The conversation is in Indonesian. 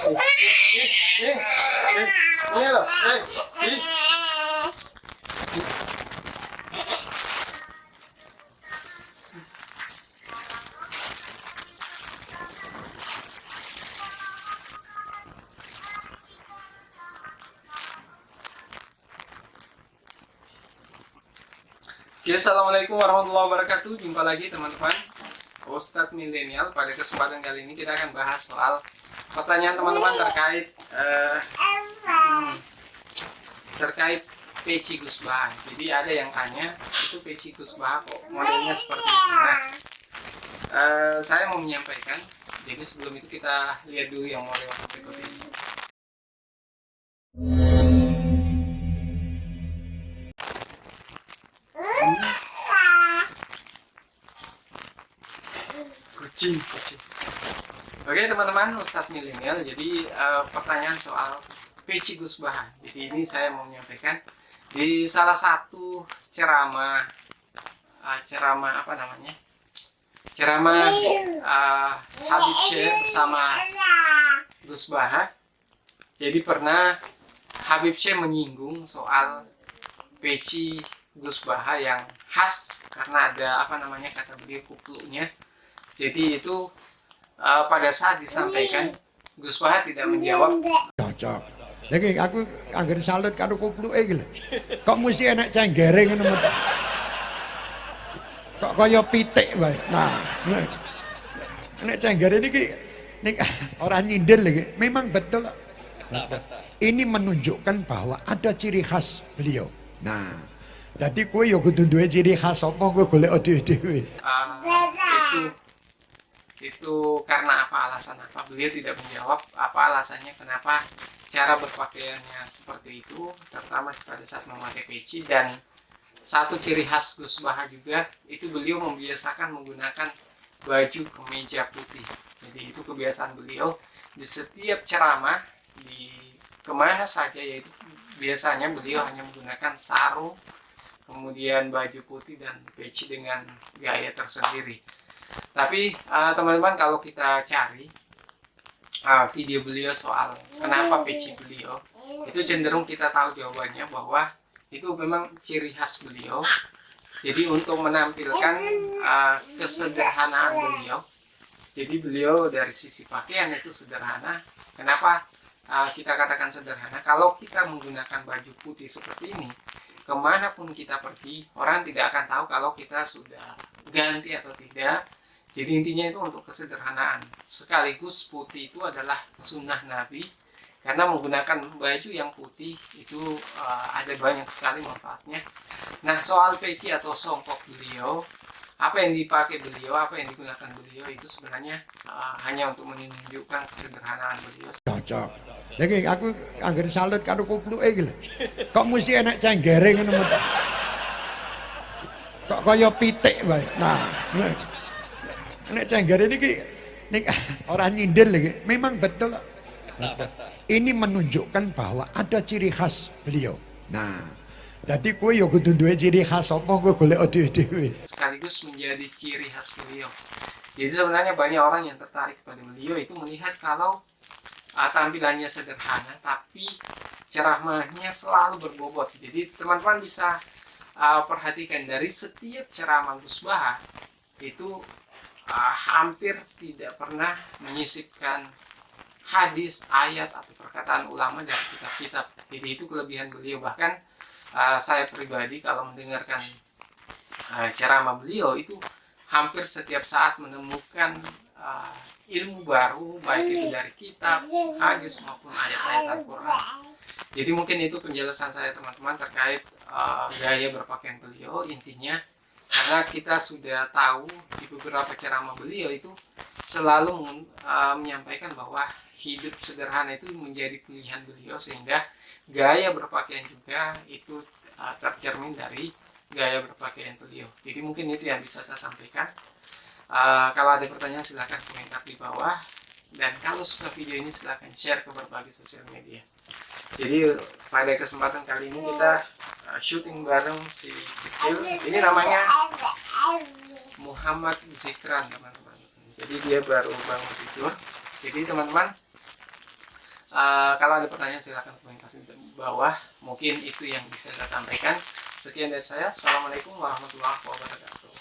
Ini loh. Ih. Oke, assalamualaikum warahmatullahi wabarakatuh. Jumpa lagi teman-teman, Ustadz Milenial. Pada kesempatan kali ini kita akan bahas soal pertanyaan teman-teman terkait peci Gus Baha. Jadi ada yang tanya, itu peci Gus Baha kok modelnya seperti itu. Nah, saya mau menyampaikan. Jadi sebelum itu kita lihat dulu yang model berikut ini. Kucing. Oke teman-teman, Ustadz Milenial. Jadi pertanyaan soal peci Gus Baha. Jadi ini saya mau menyampaikan di salah satu ceramah Habib Syekh bersama Gus Baha. Jadi pernah Habib Syekh menyinggung soal peci Gus Baha yang khas karena ada kata beliau kuplunya. Jadi itu pada saat disampaikan Gus Baha tidak menjawab. Cocok. Lagi aku anggar salut karo kupluke iki lho. Kok mesti enak cenggere ngono. Kok kaya pitik wae. Nah, nek cenggere niki ora nyindir lagi. Memang betul. Ini menunjukkan bahwa ada ciri khas beliau. Nah, jadi kowe ya kudu duwe ciri khas apa kowe golek dhewe-dhewe. Itu karena apa, alasan apa? Beliau tidak menjawab apa alasannya kenapa cara berpakaiannya seperti itu, terutama pada saat memakai peci. Dan satu ciri khas Gus Baha juga itu beliau membiasakan menggunakan baju kemeja putih. Jadi itu kebiasaan beliau di setiap ceramah, di kemana saja, yaitu biasanya beliau hanya menggunakan sarung, kemudian baju putih dan peci dengan gaya tersendiri. Tapi teman-teman, kalau kita cari video beliau soal kenapa peci beliau, itu cenderung kita tahu jawabannya bahwa itu memang ciri khas beliau. Jadi untuk menampilkan kesederhanaan beliau, jadi beliau dari sisi pakaian itu sederhana. Kenapa kita katakan sederhana? Kalau kita menggunakan baju putih seperti ini, kemanapun kita pergi, orang tidak akan tahu kalau kita sudah ganti atau tidak. Jadi intinya itu untuk kesederhanaan. Sekaligus putih itu adalah sunnah Nabi, karena menggunakan baju yang putih itu ada banyak sekali manfaatnya. Nah, soal peci atau songkok beliau, apa yang dipakai beliau, apa yang digunakan beliau, itu sebenarnya hanya untuk menunjukkan kesederhanaan beliau. Cocok. Lagi aku anggar salut karo kupluke iki lho. Kok mesti enak cenggere ngono. Kok kaya pitik wae. Nah, nek cenggere niki ora nyindir lagi. Memang betul. Ini menunjukkan bahwa ada ciri khas beliau. Nah, jadi kowe ya kudu duwe ciri khas apa kowe golek dhewe-dhewe. Sekaligus menjadi ciri khas beliau. Jadi sebenarnya banyak orang yang tertarik pada beliau itu melihat kalau tampilannya sederhana tapi ceramahnya selalu berbobot. Jadi teman-teman bisa perhatikan dari setiap ceramah Gus Baha itu hampir tidak pernah menyisipkan hadis, ayat atau perkataan ulama dari kitab-kitab. Jadi itu kelebihan beliau. Bahkan saya pribadi kalau mendengarkan ceramah beliau itu hampir setiap saat menemukan ilmu baru, baik itu dari kitab, hadis maupun ayat-ayat Al-Quran. Jadi mungkin itu penjelasan saya teman-teman terkait gaya berpakaian beliau. Intinya karena kita sudah tahu di beberapa ceramah beliau itu selalu menyampaikan bahwa hidup sederhana itu menjadi pilihan beliau, sehingga gaya berpakaian juga itu tercermin dari gaya berpakaian beliau. Jadi mungkin itu yang bisa saya sampaikan. Kalau ada pertanyaan silahkan komentar di bawah, dan kalau suka video ini silahkan share ke berbagai sosial media. Jadi pada kesempatan kali ini kita syuting bareng si kecil. Ini namanya Muhammad Zikran teman-teman. Jadi dia baru bangun tidur. Jadi teman-teman, Kalau ada pertanyaan silahkan komentar di bawah. Mungkin itu yang bisa saya sampaikan. Sekian dari saya. Assalamualaikum warahmatullahi wabarakatuh.